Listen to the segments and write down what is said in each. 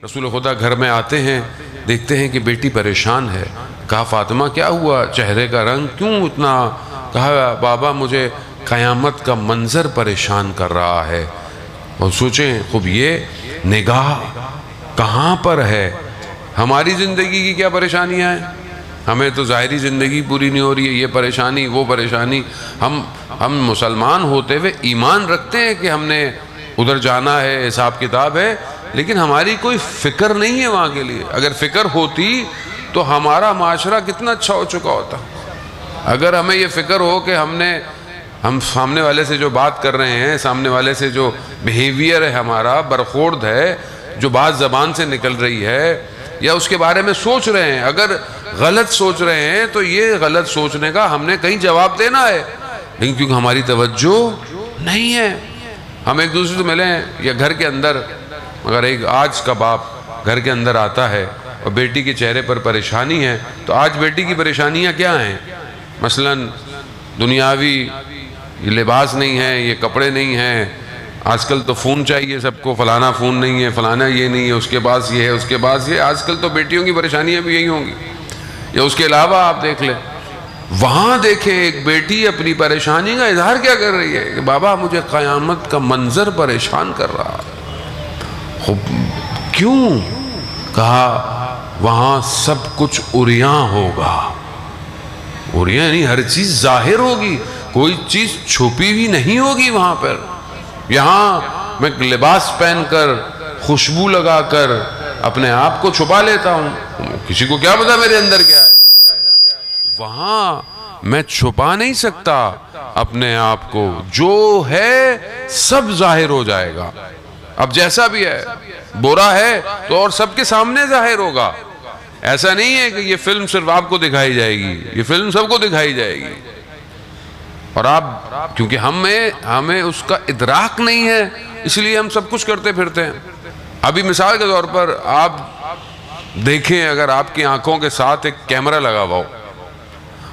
رسول خدا گھر میں آتے ہیں، دیکھتے ہیں کہ بیٹی پریشان ہے۔ کہا فاطمہ کیا ہوا، چہرے کا رنگ کیوں اتنا؟ کہا بابا مجھے قیامت کا منظر پریشان کر رہا ہے۔ اور سوچیں خوب، یہ نگاہ کہاں پر ہے؟ ہماری زندگی کی کیا پریشانیاں ہیں؟ ہمیں تو ظاہری زندگی پوری نہیں ہو رہی ہے، یہ پریشانی وہ پریشانی۔ ہم مسلمان ہوتے ہوئے ایمان رکھتے ہیں کہ ہم نے ادھر جانا ہے، حساب کتاب ہے، لیکن ہماری کوئی فکر نہیں ہے وہاں کے لیے۔ اگر فکر ہوتی تو ہمارا معاشرہ کتنا اچھا ہو چکا ہوتا۔ اگر ہمیں یہ فکر ہو کہ ہم سامنے والے سے جو بات کر رہے ہیں، سامنے والے سے جو بیہیویئر ہے ہمارا، برخورد ہے، جو بات زبان سے نکل رہی ہے، یا اس کے بارے میں سوچ رہے ہیں، اگر غلط سوچ رہے ہیں تو یہ غلط سوچنے کا ہم نے کہیں جواب دینا ہے، لیکن کیونکہ ہماری توجہ نہیں ہے۔ ہم ایک دوسرے سے ملیں یا گھر کے اندر، اگر ایک آج کا باپ گھر کے اندر آتا ہے اور بیٹی کے چہرے پر پریشانی ہے، تو آج بیٹی کی پریشانیاں کیا ہیں؟ مثلا دنیاوی، یہ لباس نہیں ہے، یہ کپڑے نہیں ہیں، آج کل تو فون چاہیے سب کو، فلانا فون نہیں ہے، فلانا یہ نہیں ہے، اس کے پاس یہ ہے، اس کے پاس یہ۔ آج کل تو بیٹیوں کی پریشانیاں بھی یہی ہوں گی۔ یا اس کے علاوہ آپ دیکھ لیں، وہاں دیکھیں ایک بیٹی اپنی پریشانی کا اظہار کیا کر رہی ہے کہ بابا مجھے قیامت کا منظر پریشان کر رہا ہے۔ کیوں؟ کہا وہاں سب کچھ عریاں ہوگا۔ عریاں یعنی ہر چیز ظاہر ہوگی، کوئی چیز چھپی بھی نہیں ہوگی وہاں پر۔ یہاں میں لباس پہن کر، خوشبو لگا کر اپنے آپ کو چھپا لیتا ہوں، کسی کو کیا پتا میرے اندر کیا ہے۔ وہاں میں چھپا نہیں سکتا اپنے آپ کو، جو ہے سب ظاہر ہو جائے گا۔ اب جیسا بھی ہے، برا ہے تو اور سب کے سامنے ظاہر ہوگا۔ ایسا نہیں ہے کہ یہ فلم صرف آپ کو دکھائی جائے گی، یہ فلم سب کو دکھائی جائے گی۔ اور آپ کیونکہ ہمیں اس کا ادراک نہیں ہے، اس لیے ہم سب کچھ کرتے پھرتے ہیں۔ ابھی مثال کے طور پر آپ دیکھیں، اگر آپ کی آنکھوں کے ساتھ ایک کیمرہ لگا ہوا ہو،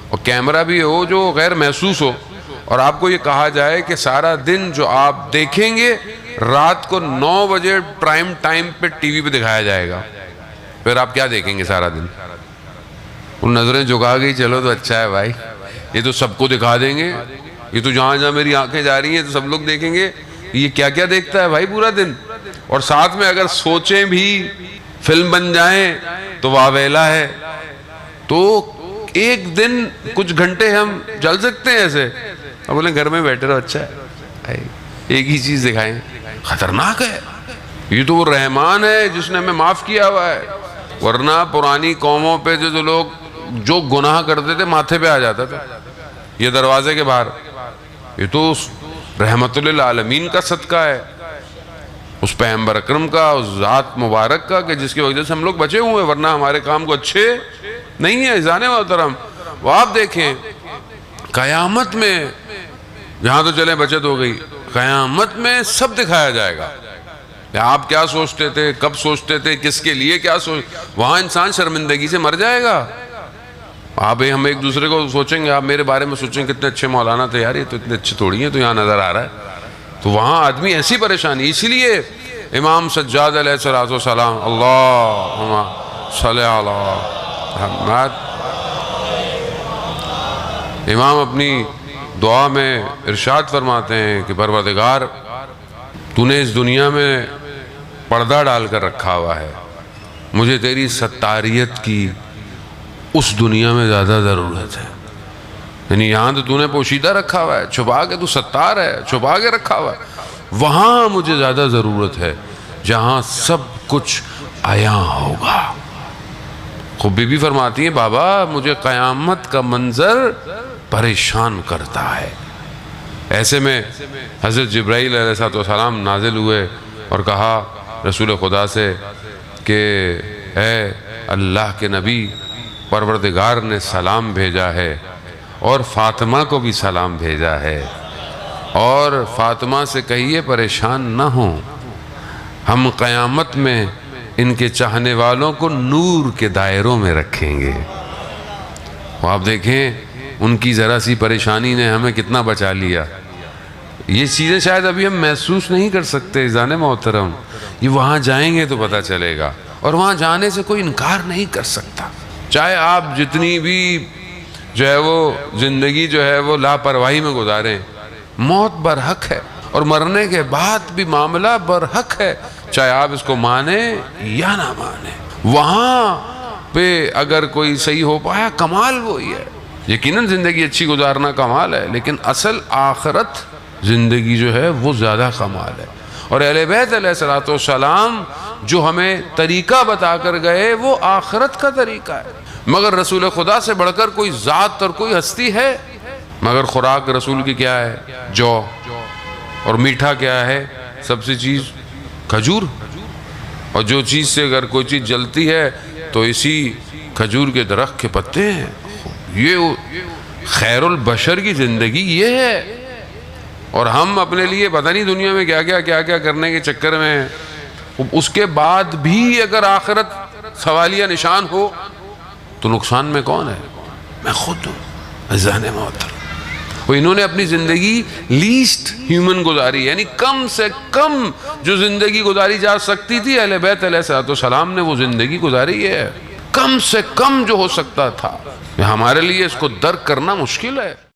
اور کیمرہ بھی ہو جو غیر محسوس ہو، اور آپ کو یہ کہا جائے کہ سارا دن جو آپ دیکھیں گے رات کو 9 بجے پرائم ٹائم پہ ٹی وی پہ دکھایا جائے گا، پھر آپ کیا دیکھیں گے سارا دن؟ ان نظریں جھکا گئی، چلو تو اچھا ہے بھائی، یہ تو سب کو دکھا دیں گے، یہ تو جہاں جہاں میری آنکھیں جا رہی ہیں تو سب لوگ دیکھیں گے، یہ کیا کیا دیکھتا ہے بھائی پورا دن۔ اور ساتھ میں اگر سوچیں بھی فلم بن جائیں تو واویلا ہے۔ تو ایک دن کچھ گھنٹے ہم چل سکتے ہیں ایسے، اب بولیں گھر میں بیٹھے رہو، اچھا ہے ایک ہی چیز دکھائیں، خطرناک ہے۔ یہ تو وہ رحمان ہے جس نے ہمیں معاف کیا ہوا ہے، ورنہ پرانی قوموں پہ جو لوگ جو گناہ کرتے تھے ماتھے پہ آ جاتا تھا، یہ دروازے کے باہر۔ یہ تو رحمت للعالمین کا صدقہ ہے، اس پیغمبر اکرم کا، اس ذات مبارک کا، کہ جس کی وجہ سے ہم لوگ بچے ہوئے، ورنہ ہمارے کام کو اچھے نہیں ہے۔ عزیزان محترم، وہ آپ دیکھیں قیامت میں، یہاں تو چلیں بچت ہو گئی، قیامت میں سب دکھایا جائے گا۔ آپ کیا سوچتے تھے، کب سوچتے تھے، کس کے لیے کیا وہاں انسان شرمندگی سے مر جائے گا۔ ہم ایک دوسرے کو سوچیں گے، آپ میرے بارے میں سوچیں کتنے اچھے مولانا تھے یار، یہ تو اتنے اچھے تھوڑی ہیں، تو یہاں نظر آ رہا ہے۔ تو وہاں آدمی ایسی پریشانی، اسی لیے امام سجاد علیہ السلام، اللہم صلی علی محمد، امام اپنی دعا میں ارشاد فرماتے ہیں کہ پروردگار تو نے اس دنیا میں پردہ ڈال کر رکھا ہوا ہے، مجھے تیری ستاریت کی اس دنیا میں زیادہ ضرورت ہے۔ یعنی یہاں تو نے پوشیدہ رکھا ہوا ہے، چھپا کے تو ستار ہے، چھپا کے رکھا ہوا ہے، وہاں مجھے زیادہ ضرورت ہے جہاں سب کچھ عیاں ہوگا۔ خود بی بی فرماتی ہیں بابا مجھے قیامت کا منظر پریشان کرتا ہے۔ ایسے میں حضرت جبرائیل علیہ السلام نازل ہوئے اور کہا رسول خدا سے کہ اے اللہ کے نبی، پروردگار نے سلام بھیجا ہے اور فاطمہ کو بھی سلام بھیجا ہے، اور فاطمہ سے کہیے پریشان نہ ہوں، ہم قیامت میں ان کے چاہنے والوں کو نور کے دائروں میں رکھیں گے۔ وہ آپ دیکھیں ان کی ذرا سی پریشانی نے ہمیں کتنا بچا لیا۔ یہ چیزیں شاید ابھی ہم محسوس نہیں کر سکتے عزیزان محترم، یہ وہاں جائیں گے تو پتہ چلے گا۔ اور وہاں جانے سے کوئی انکار نہیں کر سکتا، چاہے آپ جتنی بھی جو ہے وہ زندگی جو ہے وہ لاپرواہی میں گزاریں، موت برحق ہے، اور مرنے کے بعد بھی معاملہ برحق ہے، چاہے آپ اس کو مانیں یا نہ مانیں۔ وہاں پہ اگر کوئی صحیح ہو پایا کمال وہی ہے، یقیناً زندگی اچھی گزارنا کمال ہے، لیکن اصل آخرت زندگی جو ہے وہ زیادہ کمال ہے۔ اور اہل بیت علیہ السلام جو ہمیں طریقہ بتا کر گئے وہ آخرت کا طریقہ ہے، مگر رسول خدا سے بڑھ کر کوئی ذات اور کوئی ہستی ہے؟ مگر خوراک رسول کی کیا ہے؟ جو، اور میٹھا کیا ہے؟ سب سے چیز کھجور، اور جو چیز سے اگر کوئی چیز جلتی ہے تو اسی کھجور کے درخت کے پتے ہیں۔ یہ خیر البشر کی زندگی یہ ہے، اور ہم اپنے لیے پتہ نہیں دنیا میں کیا کیا کرنے کے چکر میں، اس کے بعد بھی اگر آخرت سوالیہ نشان ہو تو نقصان میں کون ہے؟ میں خود ہوں عزیزان محترم۔ وہ انہوں نے اپنی زندگی لیسٹ ہیومن گزاری، یعنی کم سے کم جو زندگی گزاری جا سکتی تھی، اہل بیت علیہ السلام نے وہ زندگی گزاری ہے، کم سے کم جو ہو سکتا تھا۔ ہمارے لیے اس کو درک کرنا مشکل ہے۔